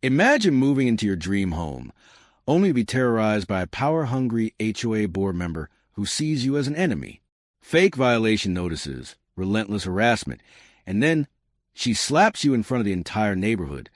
Imagine moving into your dream home, only to be terrorized by a power-hungry HOA board member who sees you as an enemy. Fake violation notices, relentless harassment, and then she slaps you in front of the entire neighborhood,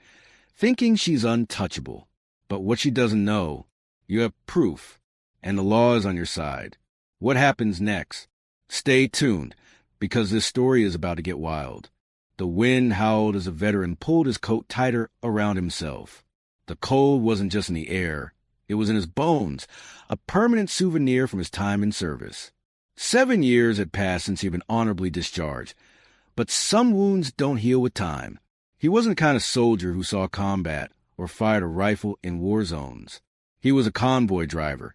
thinking she's untouchable. But what she doesn't know, you have proof, and the law is on your side. What happens next? Stay tuned, because this story is about to get wild. The wind howled as a veteran pulled his coat tighter around himself. The cold wasn't just in the air, it was in his bones, a permanent souvenir from his time in service. 7 years had passed since he'd been honorably discharged, but some wounds don't heal with time. He wasn't the kind of soldier who saw combat or fired a rifle in war zones. He was a convoy driver,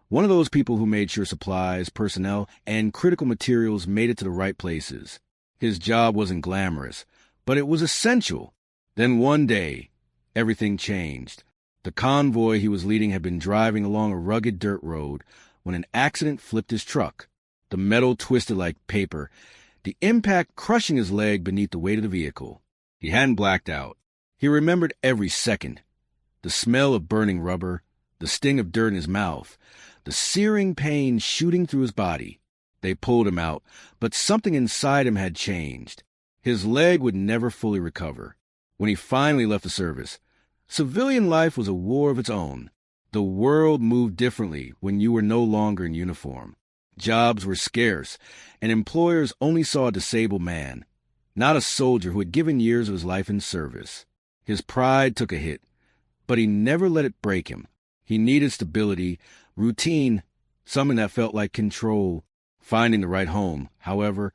one of those people who made sure supplies, personnel, and critical materials made it to the right places. His job wasn't glamorous, but it was essential. Then one day, everything changed. The convoy he was leading had been driving along a rugged dirt road when an accident flipped his truck. The metal twisted like paper, the impact crushing his leg beneath the weight of the vehicle. He hadn't blacked out. He remembered every second. The smell of burning rubber, the sting of dirt in his mouth, the searing pain shooting through his body. They pulled him out, but something inside him had changed. His leg would never fully recover. When he finally left the service, civilian life was a war of its own. The world moved differently when you were no longer in uniform. Jobs were scarce, and employers only saw a disabled man, not a soldier who had given years of his life in service. His pride took a hit, but he never let it break him. He needed stability, routine, something that felt like control. Finding the right home, however,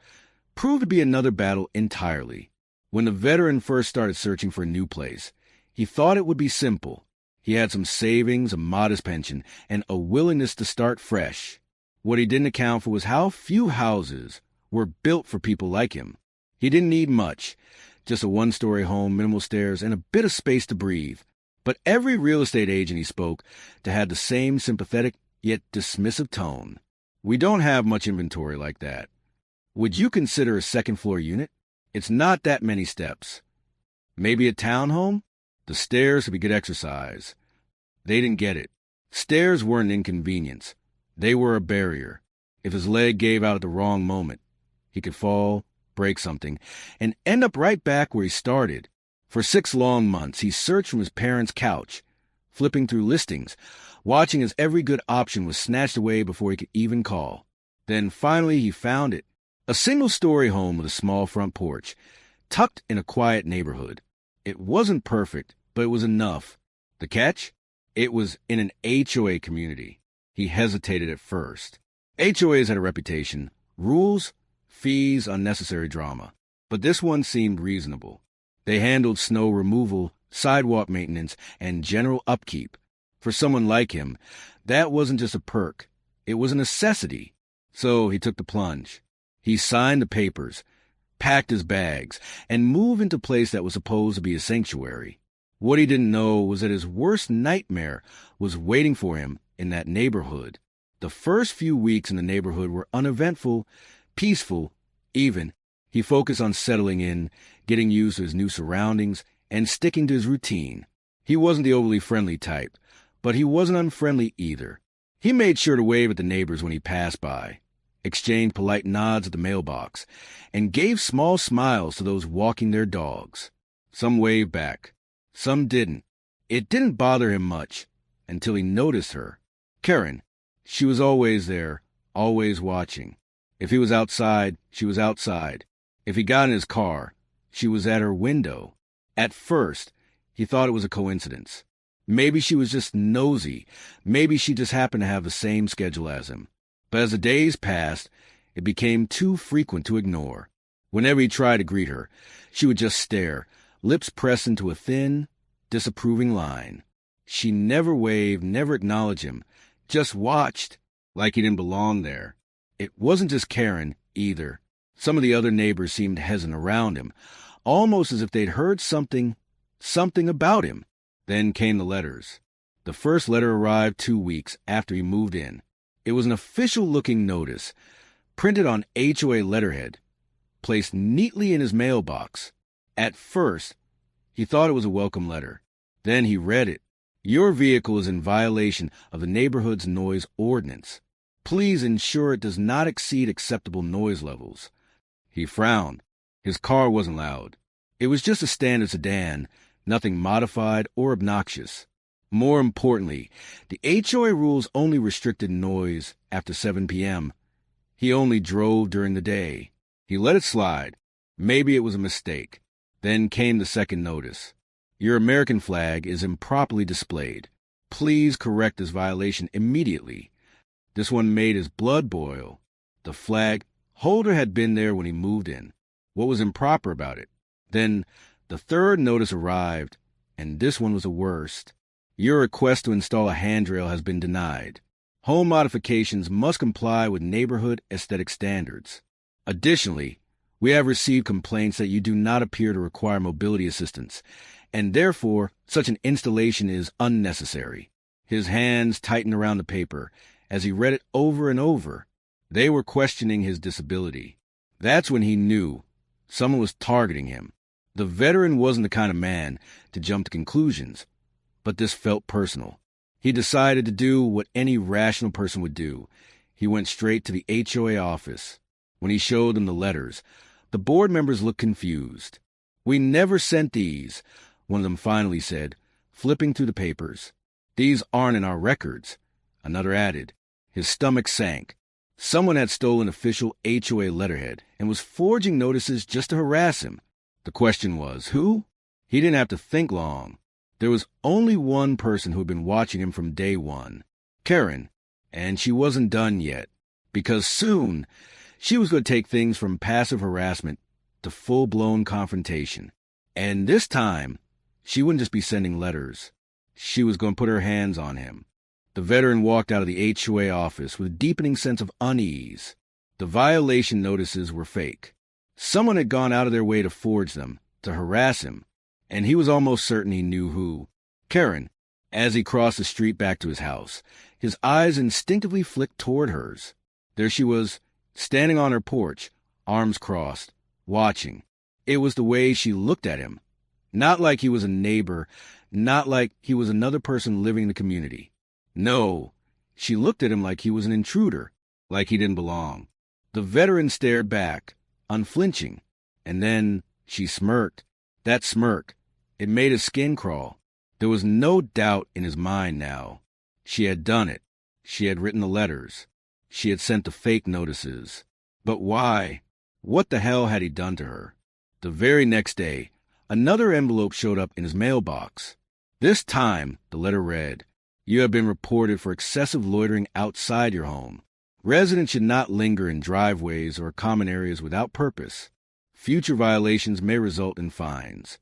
proved to be another battle entirely. When the veteran first started searching for a new place, he thought it would be simple. He had some savings, a modest pension, and a willingness to start fresh. What he didn't account for was how few houses were built for people like him. He didn't need much, just a one-story home, minimal stairs, and a bit of space to breathe. But every real estate agent he spoke to had the same sympathetic yet dismissive tone. We don't have much inventory like that. Would you consider a second-floor unit? It's not that many steps. Maybe a townhome? The stairs would be good exercise. They didn't get it. Stairs weren't an inconvenience. They were a barrier. If his leg gave out at the wrong moment, he could fall, break something, and end up right back where he started. For 6 long months, he searched from his parents' couch, flipping through listings, watching as every good option was snatched away before he could even call. Then finally he found it. A single-story home with a small front porch, tucked in a quiet neighborhood. It wasn't perfect, but it was enough. The catch? It was in an HOA community. He hesitated at first. HOAs had a reputation. Rules, fees, unnecessary drama. But this one seemed reasonable. They handled snow removal, sidewalk maintenance, and general upkeep. For someone like him, that wasn't just a perk. It was a necessity. So he took the plunge. He signed the papers, packed his bags, and moved into a place that was supposed to be a sanctuary. What he didn't know was that his worst nightmare was waiting for him in that neighborhood. The first few weeks in the neighborhood were uneventful, peaceful, even. He focused on settling in, getting used to his new surroundings, and sticking to his routine. He wasn't the overly friendly type, but he wasn't unfriendly either. He made sure to wave at the neighbors when he passed by, exchanged polite nods at the mailbox, and gave small smiles to those walking their dogs. Some waved back. Some didn't. It didn't bother him much until he noticed her. Karen. She was always there, always watching. If he was outside, she was outside. If he got in his car, she was at her window. At first, he thought it was a coincidence. Maybe she was just nosy. Maybe she just happened to have the same schedule as him. But as the days passed, it became too frequent to ignore. Whenever he tried to greet her, she would just stare, lips pressed into a thin, disapproving line. She never waved, never acknowledged him, just watched, like he didn't belong there. It wasn't just Karen, either. Some of the other neighbors seemed hesitant around him, almost as if they'd heard something about him. Then came the letters. The first letter arrived 2 weeks after he moved in. It was an official-looking notice, printed on HOA letterhead, placed neatly in his mailbox. At first, he thought it was a welcome letter. Then he read it. Your vehicle is in violation of the neighborhood's noise ordinance. Please ensure it does not exceed acceptable noise levels. He frowned. His car wasn't loud. It was just a standard sedan, nothing modified or obnoxious. More importantly, the HOA rules only restricted noise after 7 p.m. He only drove during the day. He let it slide. Maybe it was a mistake. Then came the second notice. Your American flag is improperly displayed. Please correct this violation immediately. This one made his blood boil. The flag holder had been there when he moved in. What was improper about it? Then the third notice arrived, and this one was the worst. Your request to install a handrail has been denied. Home modifications must comply with neighborhood aesthetic standards. Additionally, we have received complaints that you do not appear to require mobility assistance, and therefore such an installation is unnecessary. His hands tightened around the paper as he read it over and over. They were questioning his disability. That's when he knew someone was targeting him. The veteran wasn't the kind of man to jump to conclusions, but this felt personal. He decided to do what any rational person would do. He went straight to the HOA office. When he showed them the letters, the board members looked confused. "We never sent these," one of them finally said, flipping through the papers. "These aren't in our records," another added. His stomach sank. Someone had stolen official HOA letterhead and was forging notices just to harass him. The question was, who? He didn't have to think long. There was only one person who had been watching him from day one, Karen, and she wasn't done yet, because soon she was going to take things from passive harassment to full-blown confrontation. And this time, she wouldn't just be sending letters. She was going to put her hands on him. The veteran walked out of the HOA office with a deepening sense of unease. The violation notices were fake. Someone had gone out of their way to forge them, to harass him, and he was almost certain he knew who. Karen, as he crossed the street back to his house, his eyes instinctively flicked toward hers. There she was, standing on her porch, arms crossed, watching. It was the way she looked at him. Not like he was a neighbor, not like he was another person living in the community. No, she looked at him like he was an intruder, like he didn't belong. The veteran stared back, unflinching, and then she smirked. That smirk, it made his skin crawl. There was no doubt in his mind now. She had done it. She had written the letters. She had sent the fake notices. But why? What the hell had he done to her? The very next day, another envelope showed up in his mailbox. This time, the letter read, "You have been reported for excessive loitering outside your home. Residents should not linger in driveways or common areas without purpose. Future violations may result in fines."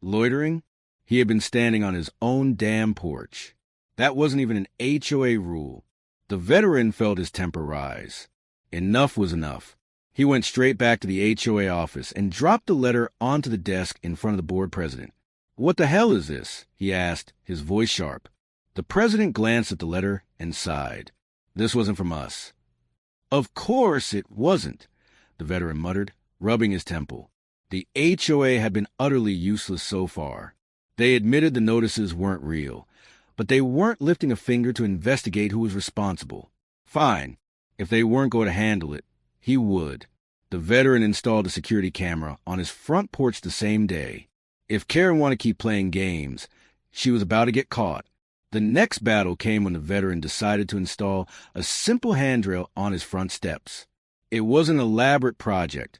Loitering? He had been standing on his own damn porch. That wasn't even an HOA rule. The veteran felt his temper rise. Enough was enough. He went straight back to the HOA office and dropped the letter onto the desk in front of the board president. "What the hell is this?" he asked, his voice sharp. The president glanced at the letter and sighed. "This wasn't from us." "Of course it wasn't," the veteran muttered, rubbing his temple. The HOA had been utterly useless so far. They admitted the notices weren't real, but they weren't lifting a finger to investigate who was responsible. Fine. If they weren't going to handle it, he would. The veteran installed a security camera on his front porch the same day. If Karen wanted to keep playing games, she was about to get caught. The next battle came when the veteran decided to install a simple handrail on his front steps. It was an elaborate project,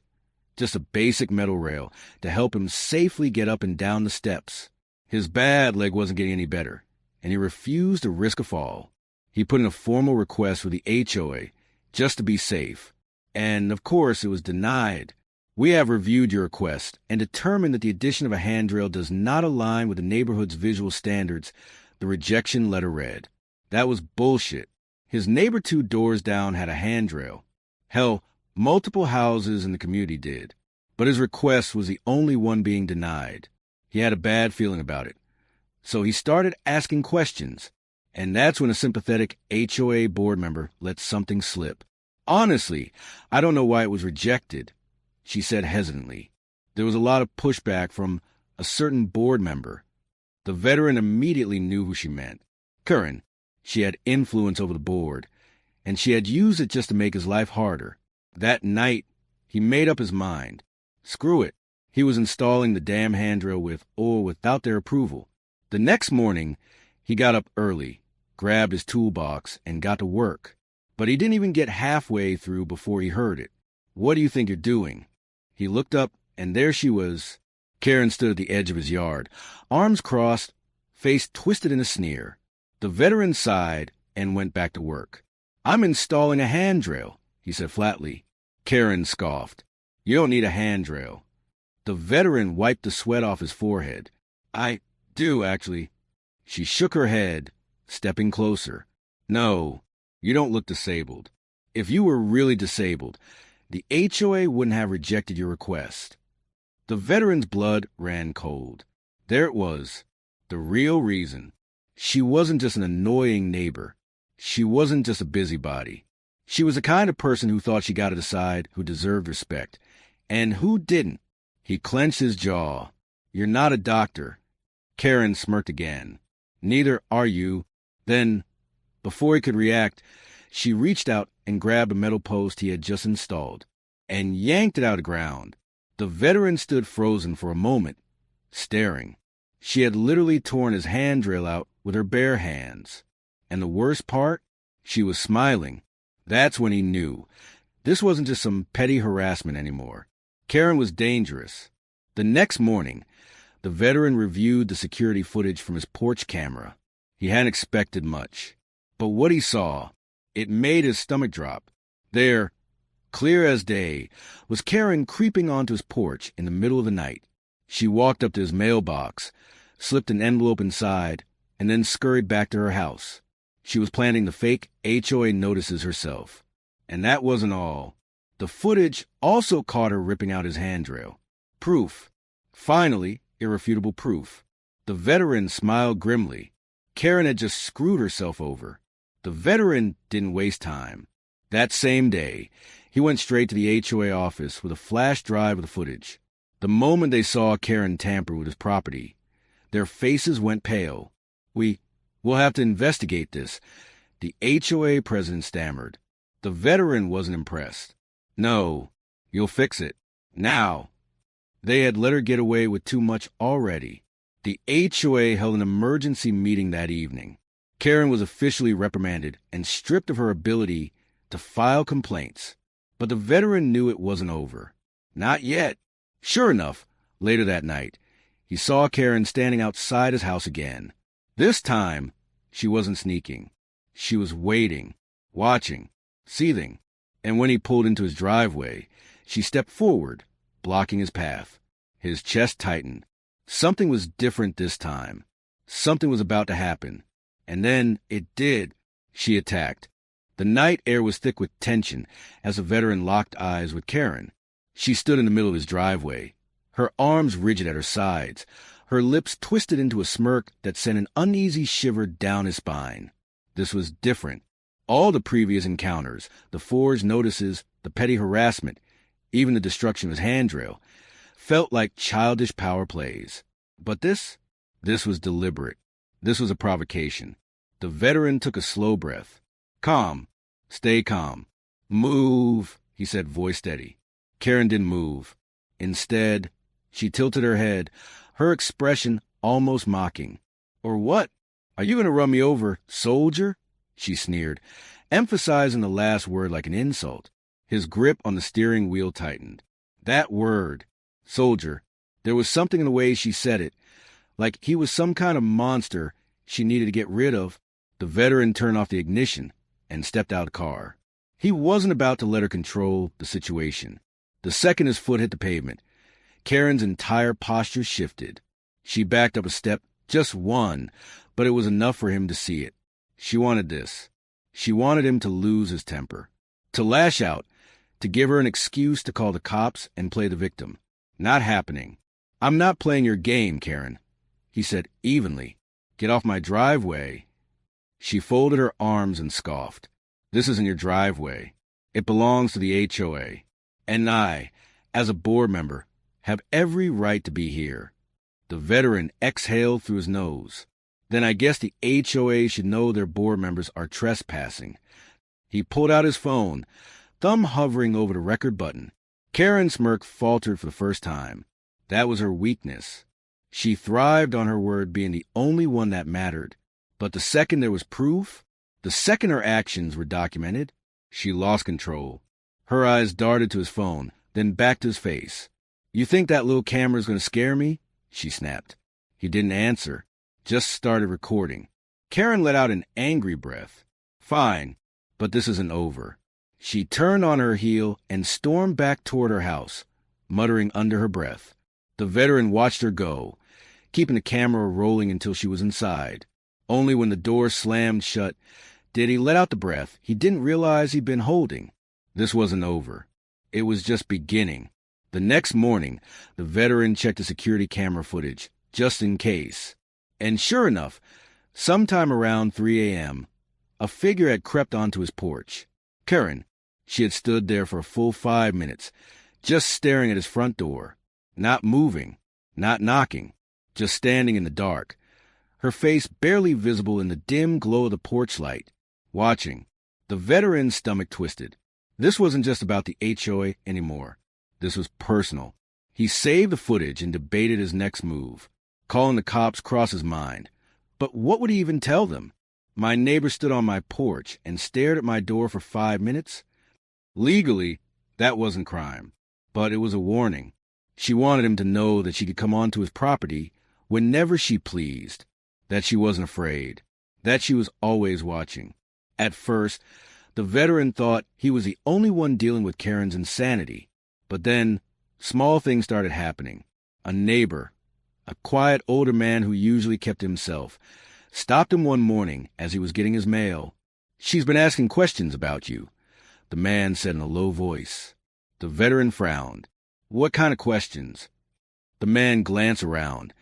just a basic metal rail to help him safely get up and down the steps. His bad leg wasn't getting any better, and he refused to risk a fall. He put in a formal request with the HOA just to be safe, and of course it was denied. "We have reviewed your request and determined that the addition of a handrail does not align with the neighborhood's visual standards," the rejection letter read. That was bullshit. His neighbor 2 doors down had a handrail. Hell, multiple houses in the community did. But his request was the only one being denied. He had a bad feeling about it. So he started asking questions, and that's when a sympathetic HOA board member let something slip. "Honestly, I don't know why it was rejected," she said hesitantly. "There was a lot of pushback from a certain board member." The veteran immediately knew who she meant. Karen. She had influence over the board, and she had used it just to make his life harder. That night, he made up his mind. Screw it. He was installing the damn handrail with or without their approval. The next morning, he got up early, grabbed his toolbox, and got to work. But he didn't even get halfway through before he heard it. "What do you think you're doing?" He looked up, and there she was. Karen stood at the edge of his yard, arms crossed, face twisted in a sneer. The veteran sighed and went back to work. "I'm installing a handrail," he said flatly. Karen scoffed. "You don't need a handrail." The veteran wiped the sweat off his forehead. "I do, actually." She shook her head, stepping closer. "No, you don't look disabled. If you were really disabled, the HOA wouldn't have rejected your request." The veteran's blood ran cold. There it was, the real reason. She wasn't just an annoying neighbor. She wasn't just a busybody. She was the kind of person who thought she got to decide who deserved respect, and who didn't. He clenched his jaw. "You're not a doctor." Karen smirked again. "Neither are you." Then, before he could react, she reached out and grabbed a metal post he had just installed and yanked it out of the ground. The veteran stood frozen for a moment, staring. She had literally torn his handrail out with her bare hands. And the worst part? She was smiling. That's when he knew. This wasn't just some petty harassment anymore. Karen was dangerous. The next morning, the veteran reviewed the security footage from his porch camera. He hadn't expected much. But what he saw, it made his stomach drop. There, clear as day, was Karen creeping onto his porch in the middle of the night. She walked up to his mailbox, slipped an envelope inside, and then scurried back to her house. She was planting the fake HOA notices herself. And that wasn't all. The footage also caught her ripping out his handrail. Proof. Finally, irrefutable proof. The veteran smiled grimly. Karen had just screwed herself over. The veteran didn't waste time. That same day, he went straight to the HOA office with a flash drive of the footage. The moment they saw Karen tamper with his property, their faces went pale. We'll have to investigate this," the HOA president stammered. The veteran wasn't impressed. "No, you'll fix it. Now." They had let her get away with too much already. The HOA held an emergency meeting that evening. Karen was officially reprimanded and stripped of her ability to file complaints. But the veteran knew it wasn't over. Not yet. Sure enough, later that night, he saw Karen standing outside his house again. This time, she wasn't sneaking. She was waiting, watching, seething. And when he pulled into his driveway, she stepped forward, blocking his path. His chest tightened. Something was different this time. Something was about to happen. And then it did. She attacked. The night air was thick with tension as the veteran locked eyes with Karen. She stood in the middle of his driveway, her arms rigid at her sides, her lips twisted into a smirk that sent an uneasy shiver down his spine. This was different. All the previous encounters, the forged notices, the petty harassment, even the destruction of his handrail, felt like childish power plays. But this was deliberate. This was a provocation. The veteran took a slow breath. "Calm. Stay calm. Move," he said, voice steady. Karen didn't move. Instead, she tilted her head, her expression almost mocking. "Or what? Are you going to run me over, soldier?" she sneered, emphasizing the last word like an insult. His grip on the steering wheel tightened. That word, soldier, there was something in the way she said it, like he was some kind of monster she needed to get rid of. The veteran turned off the ignition and stepped out of the car. He wasn't about to let her control the situation. The second his foot hit the pavement, Karen's entire posture shifted. She backed up a step, just one, but it was enough for him to see it. She wanted this. She wanted him to lose his temper, to lash out, to give her an excuse to call the cops and play the victim. Not happening. "I'm not playing your game, Karen," he said evenly. "Get off my driveway." She folded her arms and scoffed. "This isn't your driveway. It belongs to the HOA. And I, as a board member, have every right to be here." The veteran exhaled through his nose. Then I guess the HOA should know their board members are trespassing. He pulled out his phone, thumb hovering over the record button. Karen's smirk faltered for the first time. That was her weakness. She thrived on her word being the only one that mattered. But the second there was proof, the second her actions were documented, she lost control. Her eyes darted to his phone, then back to his face. "You think that little camera's going to scare me?" she snapped. He didn't answer, just started recording. Karen let out an angry breath. "Fine, but this isn't over." She turned on her heel and stormed back toward her house, muttering under her breath. The veteran watched her go, keeping the camera rolling until she was inside. Only when the door slammed shut did he let out the breath he didn't realize he'd been holding. This wasn't over. It was just beginning. The next morning, the veteran checked the security camera footage, just in case. And sure enough, sometime around 3 a.m., a figure had crept onto his porch. Karen. She had stood there for a full 5 minutes, just staring at his front door, not moving, not knocking, just standing in the dark, her face barely visible in the dim glow of the porch light, watching. The veteran's stomach twisted. This wasn't just about the HOA anymore. This was personal. He saved the footage and debated his next move. Calling the cops crossed his mind. But what would he even tell them? My neighbor stood on my porch and stared at my door for 5 minutes? Legally, that wasn't crime, but it was a warning. She wanted him to know that she could come onto his property whenever she pleased, that she wasn't afraid, that she was always watching. At first, the veteran thought he was the only one dealing with Karen's insanity, but then small things started happening. A neighbor, a quiet older man who usually kept to himself, stopped him one morning as he was getting his mail. "She's been asking questions about you," the man said in a low voice. The veteran frowned. "What kind of questions?" The man glanced around,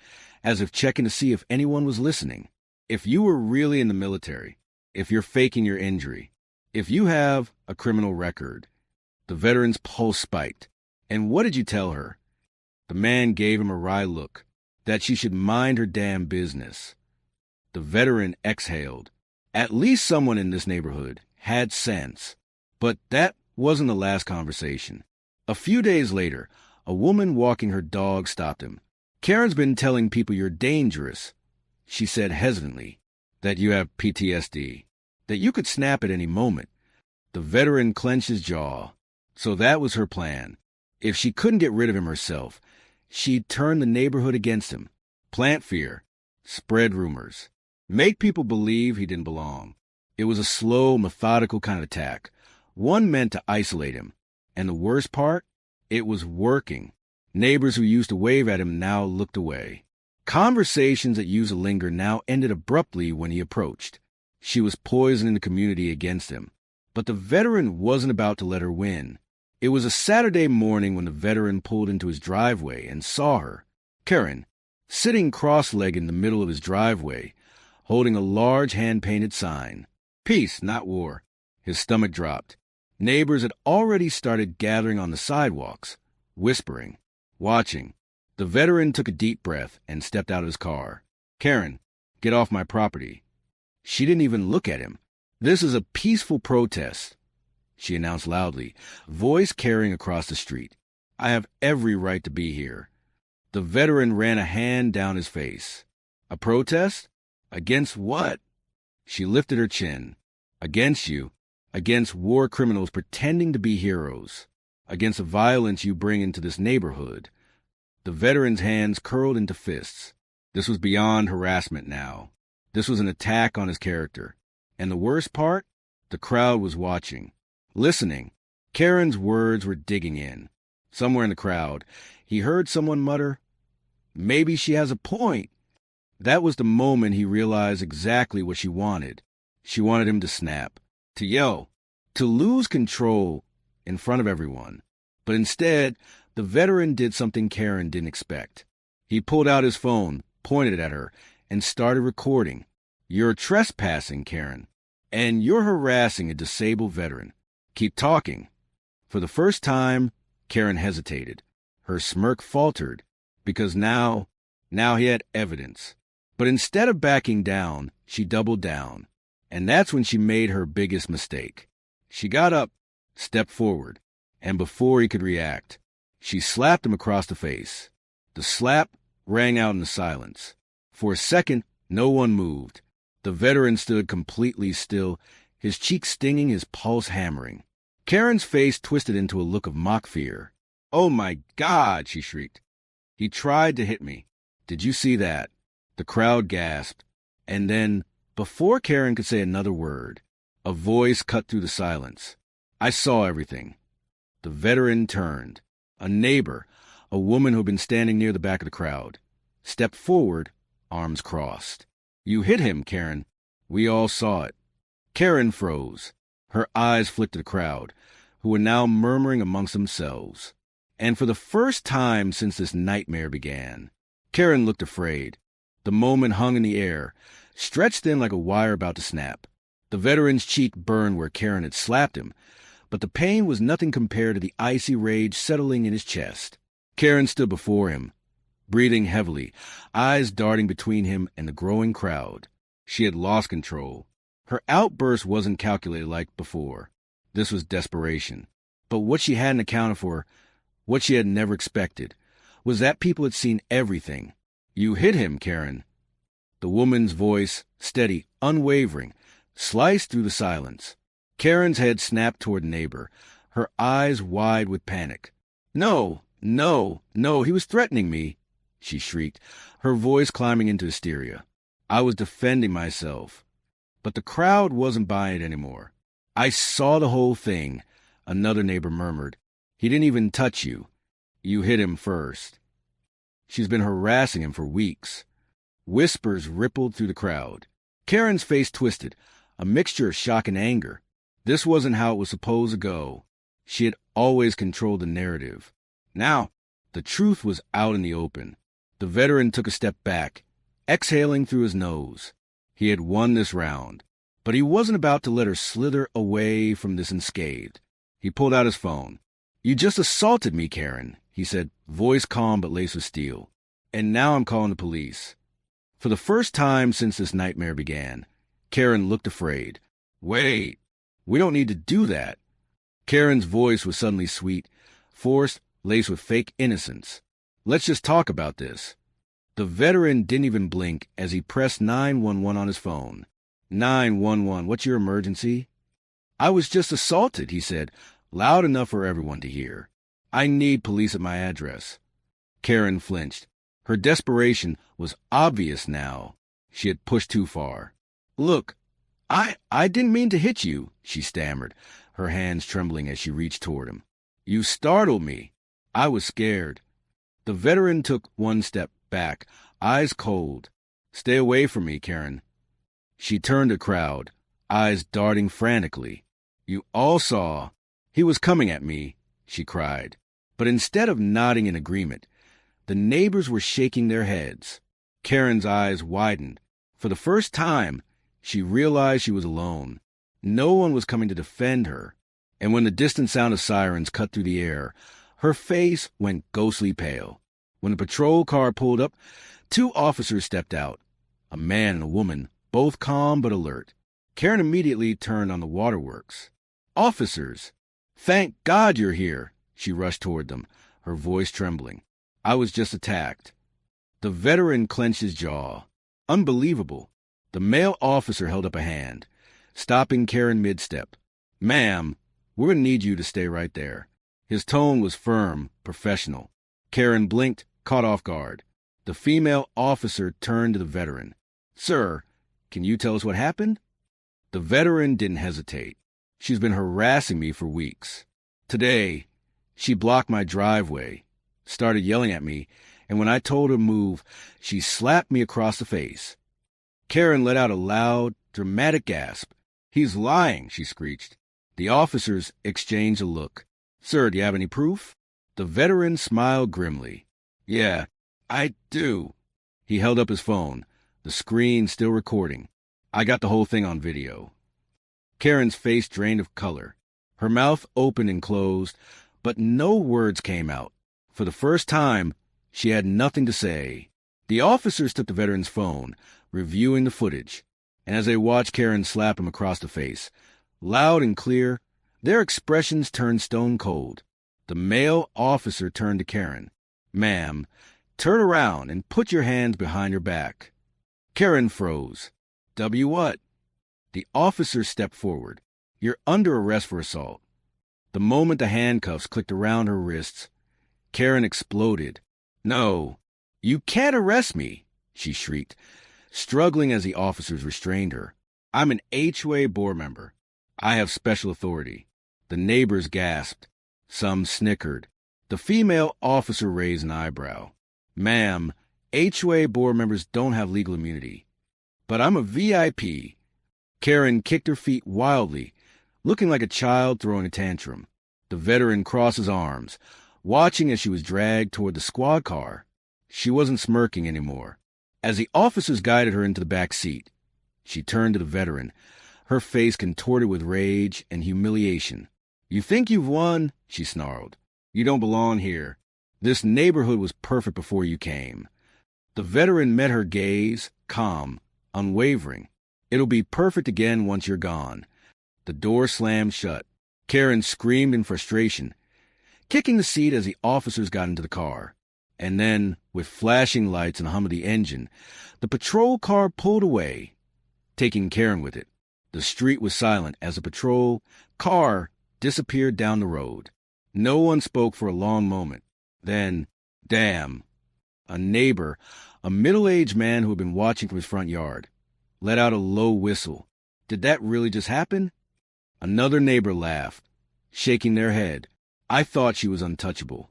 as if checking to see if anyone was listening. "If you were really in the military, if you're faking your injury, if you have a criminal record." The veteran's pulse spiked. "And what did you tell her?" The man gave him a wry look, that she should mind her damn business. The veteran exhaled. At least someone in this neighborhood had sense. But that wasn't the last conversation. A few days later, a woman walking her dog stopped him. "Karen's been telling people you're dangerous," she said hesitantly, "that you have PTSD, that you could snap at any moment." The veteran clenched his jaw. So that was her plan. If she couldn't get rid of him herself, she'd turn the neighborhood against him, plant fear, spread rumors, make people believe he didn't belong. It was a slow, methodical kind of attack, one meant to isolate him. And the worst part? It was working. Neighbors who used to wave at him now looked away. Conversations that used to linger now ended abruptly when he approached. She was poisoning the community against him. But the veteran wasn't about to let her win. It was a Saturday morning when the veteran pulled into his driveway and saw her, Karen, sitting cross-legged in the middle of his driveway, holding a large hand-painted sign. "Peace, not war." His stomach dropped. Neighbors had already started gathering on the sidewalks, whispering, watching. The veteran took a deep breath and stepped out of his car. "Karen, get off my property." She didn't even look at him. "This is a peaceful protest," she announced loudly, voice carrying across the street. "I have every right to be here." The veteran ran a hand down his face. "A protest? Against what?" She lifted her chin. "Against you. Against war criminals pretending to be heroes. Against the violence you bring into this neighborhood." The veteran's hands curled into fists. This was beyond harassment now. This was an attack on his character. And the worst part? The crowd was watching, listening. Karen's words were digging in. Somewhere in the crowd, he heard someone mutter, "Maybe she has a point." That was the moment he realized exactly what she wanted. She wanted him to snap, to yell, to lose control in front of everyone. But instead, the veteran did something Karen didn't expect. He pulled out his phone, pointed it at her, and started recording. "You're trespassing, Karen, and you're harassing a disabled veteran. Keep talking." For the first time, Karen hesitated. Her smirk faltered, because now Now he had evidence. But instead of backing down, she doubled down. And that's when she made her biggest mistake. She got up, stepped forward, and before he could react, she slapped him across the face. The slap rang out in the silence. For a second, no one moved. The veteran stood completely still, his cheek stinging, his pulse hammering. Karen's face twisted into a look of mock fear. "Oh my God," she shrieked. "He tried to hit me. Did you see that?" The crowd gasped. And then, before Karen could say another word, a voice cut through the silence. "I saw everything." The veteran turned. A neighbor, a woman who had been standing near the back of the crowd, stepped forward, arms crossed. "You hit him, Karen. We all saw it." Karen froze. Her eyes flicked to the crowd, who were now murmuring amongst themselves. And for the first time since this nightmare began, Karen looked afraid. The moment hung in the air, stretched thin like a wire about to snap. The veteran's cheek burned where Karen had slapped him, but the pain was nothing compared to the icy rage settling in his chest. Karen stood before him, breathing heavily, eyes darting between him and the growing crowd. She had lost control. Her outburst wasn't calculated like before. This was desperation. But what she hadn't accounted for, what she had never expected, was that people had seen everything. "You hit him, Karen." The woman's voice, steady, unwavering, sliced through the silence. Karen's head snapped toward the neighbor, her eyes wide with panic. "No, no, no, he was threatening me," she shrieked, her voice climbing into hysteria. "I was defending myself." But the crowd wasn't buying it anymore. "I saw the whole thing," another neighbor murmured. "He didn't even touch you. You hit him first." "She's been harassing him for weeks." Whispers rippled through the crowd. Karen's face twisted, a mixture of shock and anger. This wasn't how it was supposed to go. She had always controlled the narrative. Now, the truth was out in the open. The veteran took a step back, exhaling through his nose. He had won this round, but he wasn't about to let her slither away from this unscathed. He pulled out his phone. "You just assaulted me, Karen," he said, voice calm but laced with steel. "And now I'm calling the police." For the first time since this nightmare began, Karen looked afraid. "Wait, we don't need to do that." Karen's voice was suddenly sweet, forced, laced with fake innocence. "Let's just talk about this." The veteran didn't even blink as he pressed 911 on his phone. 911, what's your emergency? "I was just assaulted," he said, loud enough for everyone to hear. "I need police at my address." Karen flinched. Her desperation was obvious now. She had pushed too far. "Look, I didn't mean to hit you," she stammered, her hands trembling as she reached toward him. "You startled me. I was scared." The veteran took one step back, eyes cold. "Stay away from me, Karen." She turned to the crowd, eyes darting frantically. "You all saw. He was coming at me," she cried. But instead of nodding in agreement, the neighbors were shaking their heads. Karen's eyes widened. For the first time, she realized she was alone. No one was coming to defend her. And when the distant sound of sirens cut through the air, her face went ghostly pale. When the patrol car pulled up, two officers stepped out, a man and a woman, both calm but alert. Karen immediately turned on the waterworks. "Officers! Thank God you're here!" She rushed toward them, her voice trembling. "I was just attacked." The veteran clenched his jaw. Unbelievable. The male officer held up a hand, stopping Karen mid-step. "Ma'am, we're going to need you to stay right there." His tone was firm, professional. Karen blinked, caught off guard. The female officer turned to the veteran. "Sir, can you tell us what happened?" The veteran didn't hesitate. "She's been harassing me for weeks. Today, she blocked my driveway, started yelling at me, and when I told her to move, she slapped me across the face." Karen let out a loud, dramatic gasp. "He's lying," she screeched. The officers exchanged a look. "Sir, do you have any proof?" The veteran smiled grimly. "Yeah, I do." He held up his phone, the screen still recording. "I got the whole thing on video." Karen's face drained of color. Her mouth opened and closed, but no words came out. For the first time, she had nothing to say. The officers took the veteran's phone, reviewing the footage, and as they watched Karen slap him across the face, loud and clear, their expressions turned stone cold. The male officer turned to Karen. "Ma'am, turn around and put your hands behind your back." Karen froze. "W what?" The officer stepped forward. "You're under arrest for assault." The moment the handcuffs clicked around her wrists, Karen exploded. "No, you can't arrest me," she shrieked, struggling as the officers restrained her. "I'm an HOA board member. I have special authority." The neighbors gasped. Some snickered. The female officer raised an eyebrow. "Ma'am, HOA board members don't have legal immunity." "But I'm a VIP." Karen kicked her feet wildly, looking like a child throwing a tantrum. The veteran crossed his arms, watching as she was dragged toward the squad car. She wasn't smirking anymore. As the officers guided her into the back seat, she turned to the veteran, her face contorted with rage and humiliation. "You think you've won?" she snarled. "You don't belong here. This neighborhood was perfect before you came." The veteran met her gaze, calm, unwavering. "It'll be perfect again once you're gone." The door slammed shut. Karen screamed in frustration, kicking the seat as the officers got into the car. And then, with flashing lights and hum of the engine, the patrol car pulled away, taking Karen with it. The street was silent as the patrol car disappeared down the road. No one spoke for a long moment. Then, damn, a neighbor, a middle-aged man who had been watching from his front yard, let out a low whistle. Did that really just happen? Another neighbor laughed, shaking their head. "I thought she was untouchable."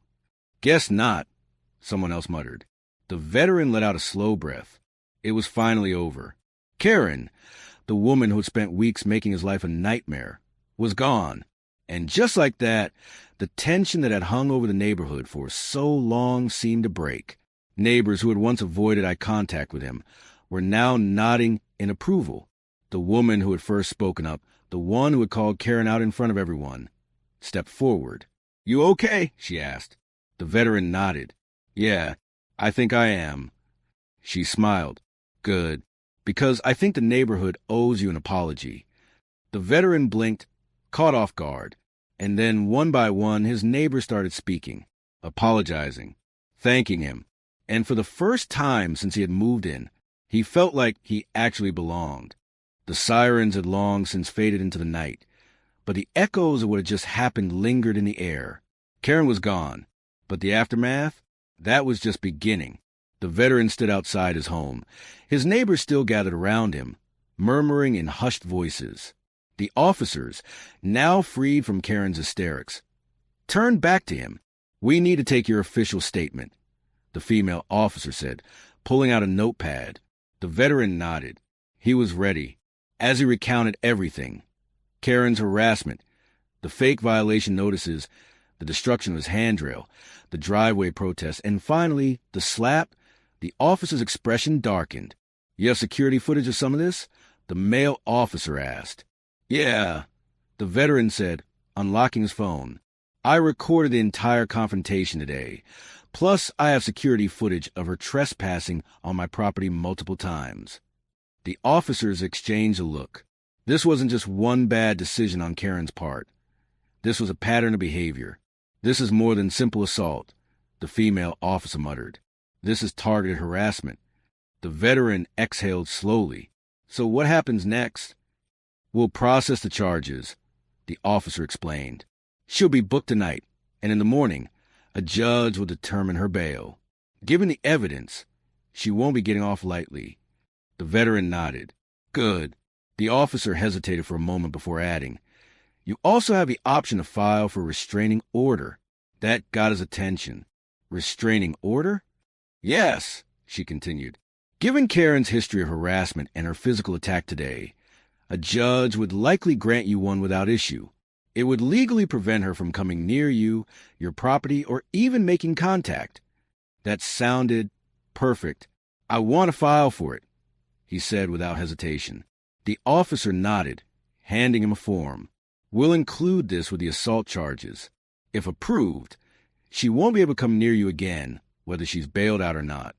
"Guess not," someone else muttered. The veteran let out a slow breath. It was finally over. Karen, the woman who had spent weeks making his life a nightmare, was gone. And just like that, the tension that had hung over the neighborhood for so long seemed to break. Neighbors who had once avoided eye contact with him were now nodding in approval. The woman who had first spoken up, the one who had called Karen out in front of everyone, stepped forward. "You okay?" she asked. The veteran nodded. "Yeah, I think I am." She smiled. "Good, because I think the neighborhood owes you an apology." The veteran blinked, caught off guard, and then one by one his neighbors started speaking, apologizing, thanking him. And for the first time since he had moved in, he felt like he actually belonged. The sirens had long since faded into the night, but the echoes of what had just happened lingered in the air. Karen was gone, but the aftermath? That was just beginning. The veteran stood outside his home. His neighbors still gathered around him, murmuring in hushed voices. The officers, now freed from Karen's hysterics, turned back to him. "We need to take your official statement," the female officer said, pulling out a notepad. The veteran nodded. He was ready, as he recounted everything. Karen's harassment, the fake violation notices, the destruction of his handrail, the driveway protests, and finally, the slap. The officer's expression darkened. "You have security footage of some of this?" the male officer asked. "Yeah," the veteran said, unlocking his phone. "I recorded the entire confrontation today. Plus, I have security footage of her trespassing on my property multiple times." The officers exchanged a look. This wasn't just one bad decision on Karen's part. This was a pattern of behavior. "This is more than simple assault," the female officer muttered. "This is targeted harassment." The veteran exhaled slowly. "So what happens next?" "We'll process the charges," the officer explained. "She'll be booked tonight, and in the morning, a judge will determine her bail. Given the evidence, she won't be getting off lightly." The veteran nodded. "Good." The officer hesitated for a moment before adding, "You also have the option to file for restraining order." That got his attention. "Restraining order?" "Yes," she continued. "Given Karen's history of harassment and her physical attack today, a judge would likely grant you one without issue. It would legally prevent her from coming near you, your property, or even making contact." That sounded perfect. "I want to file for it," he said without hesitation. The officer nodded, handing him a form. "We'll include this with the assault charges. If approved, she won't be able to come near you again, whether she's bailed out or not."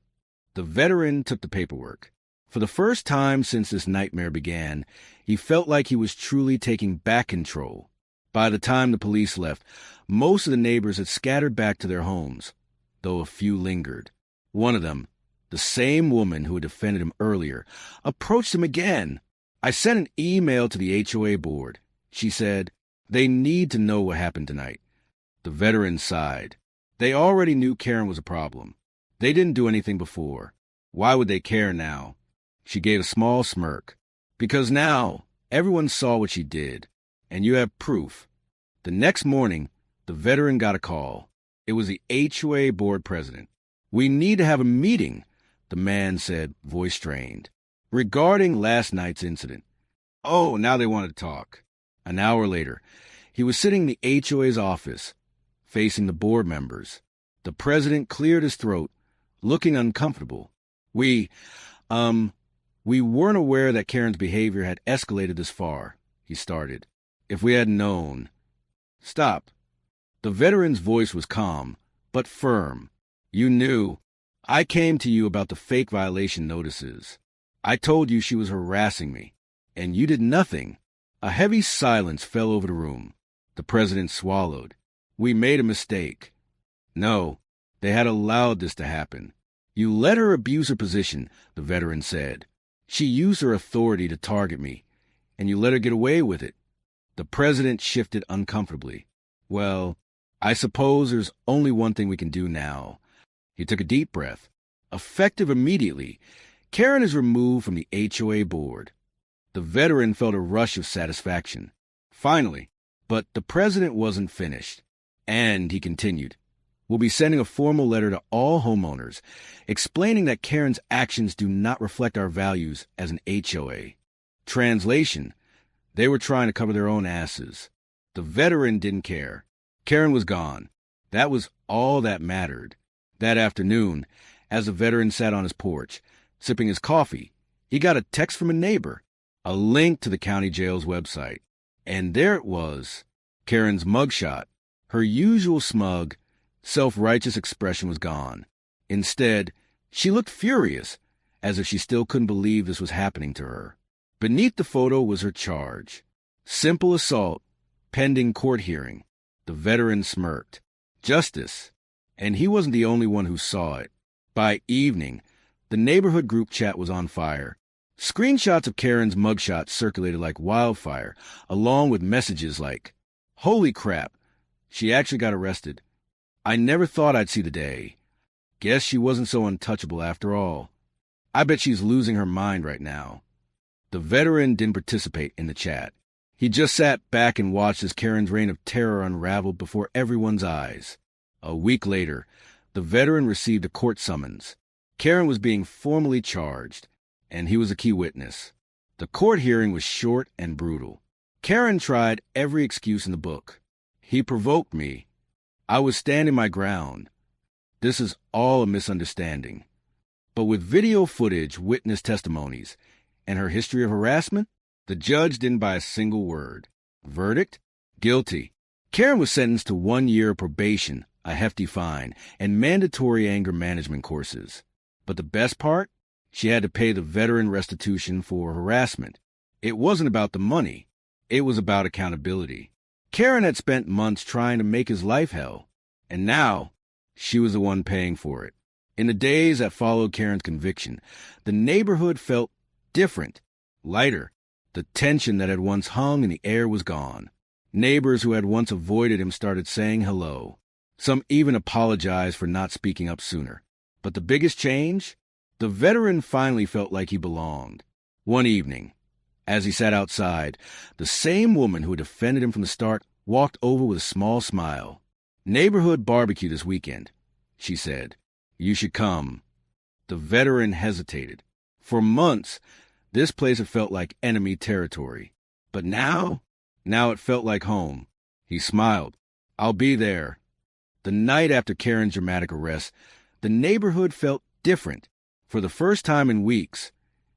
The veteran took the paperwork. For the first time since this nightmare began, he felt like he was truly taking back control. By the time the police left, most of the neighbors had scattered back to their homes, though a few lingered. One of them, the same woman who had defended him earlier, approached him again. "I sent an email to the HOA board," she said. "They need to know what happened tonight." The veteran sighed. They already knew Karen was a problem. They didn't do anything before. Why would they care now? She gave a small smirk. "Because now everyone saw what she did, and you have proof." The next morning, the veteran got a call. It was the HOA board president. "We need to have a meeting," the man said, voice strained, "regarding last night's incident." Oh, now they wanted to talk. An hour later, he was sitting in the HOA's office, facing the board members. The president cleared his throat, looking uncomfortable. We weren't aware that Karen's behavior had escalated this far," he started. "If we had known—" "Stop." The veteran's voice was calm, but firm. "You knew. I came to you about the fake violation notices. I told you she was harassing me, and you did nothing." A heavy silence fell over the room. The president swallowed. "We made a mistake." "No, they had allowed this to happen. You let her abuse her position," the veteran said. "She used her authority to target me, and you let her get away with it." The president shifted uncomfortably. "Well, I suppose there's only one thing we can do now." He took a deep breath. Effective immediately, Karen is removed from the HOA board. The veteran felt a rush of satisfaction. Finally, but the president wasn't finished. "And," he continued, "we'll be sending a formal letter to all homeowners, explaining that Karen's actions do not reflect our values as an HOA." Translation: they were trying to cover their own asses. The veteran didn't care. Karen was gone. That was all that mattered. That afternoon, as the veteran sat on his porch, sipping his coffee, he got a text from a neighbor, a link to the county jail's website. And there it was, Karen's mugshot. Her usual smug, self-righteous expression was gone. Instead, she looked furious, as if she still couldn't believe this was happening to her. Beneath the photo was her charge: simple assault, pending court hearing. The veteran smirked. Justice. And he wasn't the only one who saw it. By evening, the neighborhood group chat was on fire. Screenshots of Karen's mugshot circulated like wildfire, along with messages like, "Holy crap, she actually got arrested. I never thought I'd see the day. Guess she wasn't so untouchable after all. I bet she's losing her mind right now." The veteran didn't participate in the chat. He just sat back and watched as Karen's reign of terror unraveled before everyone's eyes. A week later, the veteran received a court summons. Karen was being formally charged, and he was a key witness. The court hearing was short and brutal. Karen tried every excuse in the book. "He provoked me. I was standing my ground. This is all a misunderstanding." But with video footage, witness testimonies, and her history of harassment, the judge didn't buy a single word. Verdict? Guilty. Karen was sentenced to 1 year of probation, a hefty fine, and mandatory anger management courses. But the best part? She had to pay the veteran restitution for harassment. It wasn't about the money. It was about accountability. Karen had spent months trying to make his life hell, and now she was the one paying for it. In the days that followed Karen's conviction, the neighborhood felt different, lighter. The tension that had once hung in the air was gone. Neighbors who had once avoided him started saying hello. Some even apologized for not speaking up sooner. But the biggest change? The veteran finally felt like he belonged. One evening, as he sat outside, the same woman who had defended him from the start walked over with a small smile. "Neighborhood barbecue this weekend," she said. "You should come." The veteran hesitated. For months, this place had felt like enemy territory. But now it felt like home. He smiled. "I'll be there." The night after Karen's dramatic arrest, the neighborhood felt different. For the first time in weeks,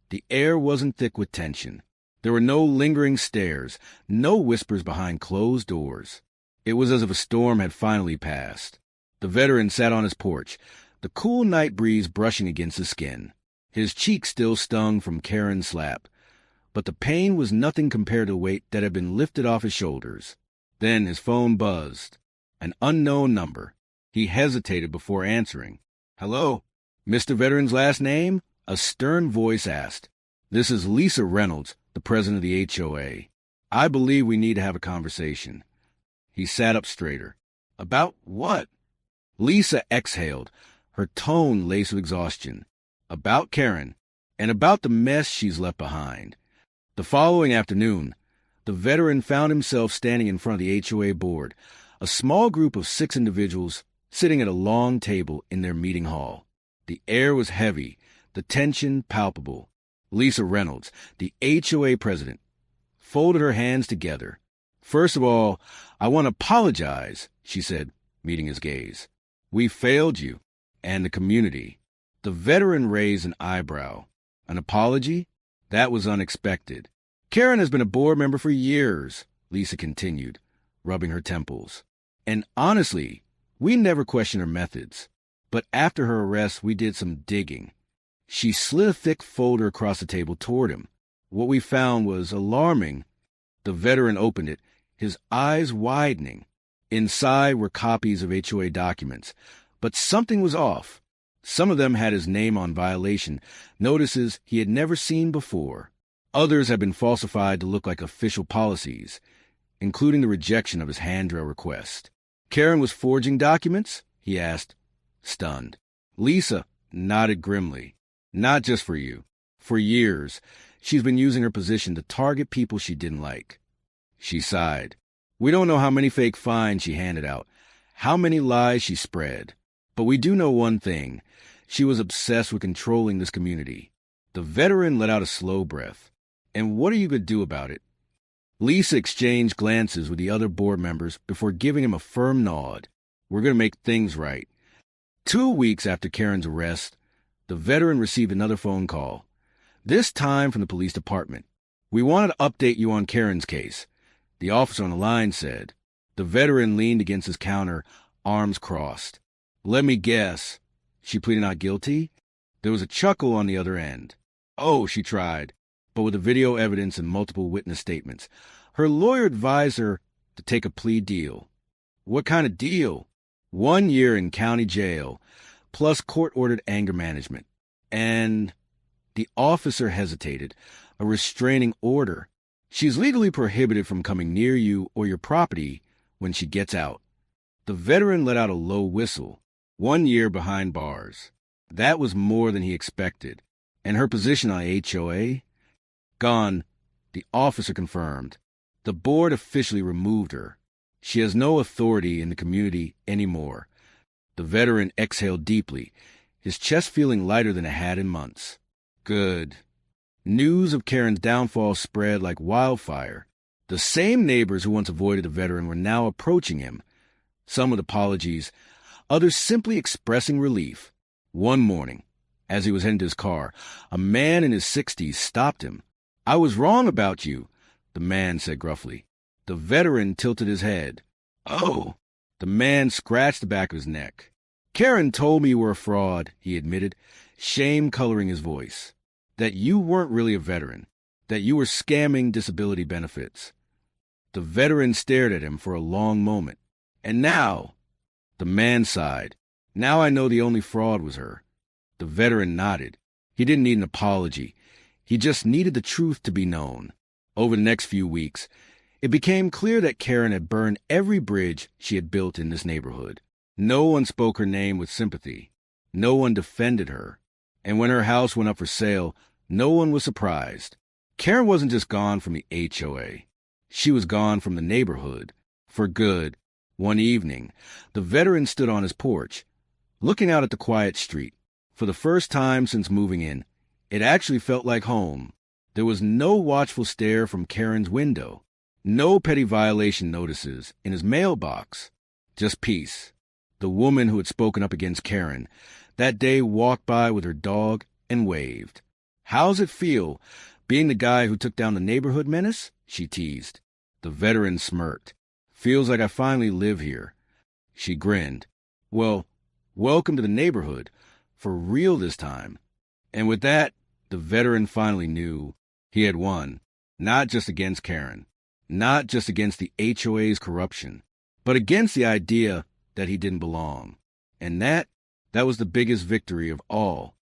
the air wasn't thick with tension. There were no lingering stares, no whispers behind closed doors. It was as if a storm had finally passed. The veteran sat on his porch, the cool night breeze brushing against his skin. His cheek still stung from Karen's slap, but the pain was nothing compared to the weight that had been lifted off his shoulders. Then his phone buzzed. An unknown number. He hesitated before answering. "Hello? Mr. Veteran's last name?" A stern voice asked. "This is Lisa Reynolds, the president of the HOA. I believe we need to have a conversation." He sat up straighter. "About what?" Lisa exhaled, her tone laced with exhaustion. "About Karen, and about the mess she's left behind." The following afternoon, the veteran found himself standing in front of the HOA board, a small group of 6 individuals sitting at a long table in their meeting hall. The air was heavy, the tension palpable. Lisa Reynolds, the HOA president, folded her hands together. "First of all, I want to apologize," she said, meeting his gaze. "We failed you and the community." The veteran raised an eyebrow. "An apology? That was unexpected." "Karen has been a board member for years," Lisa continued, rubbing her temples. "And honestly, we never questioned her methods. But after her arrest, we did some digging." She slid a thick folder across the table toward him. "What we found was alarming." The veteran opened it, his eyes widening. Inside were copies of HOA documents, but something was off. Some of them had his name on violation, notices he had never seen before. Others had been falsified to look like official policies, including the rejection of his handrail request. "Karen was forging documents?" he asked, stunned. Lisa nodded grimly. "Not just for you. For years, she's been using her position to target people she didn't like." She sighed. "We don't know how many fake fines she handed out, how many lies she spread. But we do know one thing. She was obsessed with controlling this community." The veteran let out a slow breath. "And what are you going to do about it?" Lisa exchanged glances with the other board members before giving him a firm nod. "We're going to make things right." 2 weeks after Karen's arrest, the veteran received another phone call, this time from the police department. "We wanted to update you on Karen's case," the officer on the line said. The veteran leaned against his counter, arms crossed. "Let me guess. She pleaded not guilty?" There was a chuckle on the other end. "Oh," she tried, but with the video evidence and multiple witness statements. Her lawyer advised her to take a plea deal. "What kind of deal?" 1 year in county jail, plus court-ordered anger management. And the officer hesitated. "A restraining order. She's legally prohibited from coming near you or your property when she gets out." The veteran let out a low whistle. 1 year behind bars. That was more than he expected. And her position on HOA? Gone, the officer confirmed. The board officially removed her. She has no authority in the community anymore. The veteran exhaled deeply, his chest feeling lighter than it had in months. Good. News of Karen's downfall spread like wildfire. The same neighbors who once avoided the veteran were now approaching him, some with apologies, others simply expressing relief. One morning, as he was heading to his car, a man in his 60s stopped him. "I was wrong about you," the man said gruffly. The veteran tilted his head. "Oh." The man scratched the back of his neck. "Karen told me you were a fraud," he admitted, shame coloring his voice. "That you weren't really a veteran. That you were scamming disability benefits." The veteran stared at him for a long moment. "And now?" The man sighed. "Now I know the only fraud was her." The veteran nodded. He didn't need an apology. He just needed the truth to be known. Over the next few weeks, it became clear that Karen had burned every bridge she had built in this neighborhood. No one spoke her name with sympathy. No one defended her. And when her house went up for sale, no one was surprised. Karen wasn't just gone from the HOA. She was gone from the neighborhood. For good. One evening, the veteran stood on his porch, looking out at the quiet street. For the first time since moving in, it actually felt like home. There was no watchful stare from Karen's window. No petty violation notices in his mailbox. Just peace. The woman who had spoken up against Karen that day walked by with her dog and waved. "How's it feel, being the guy who took down the neighborhood menace?" she teased. The veteran smirked. "Feels like I finally live here." She grinned. "Well, Welcome to the neighborhood, for real this time. And with that, the veteran finally knew he had won, not just against Karen, not just against the HOA's corruption, but against the idea that he didn't belong. And that was the biggest victory of all.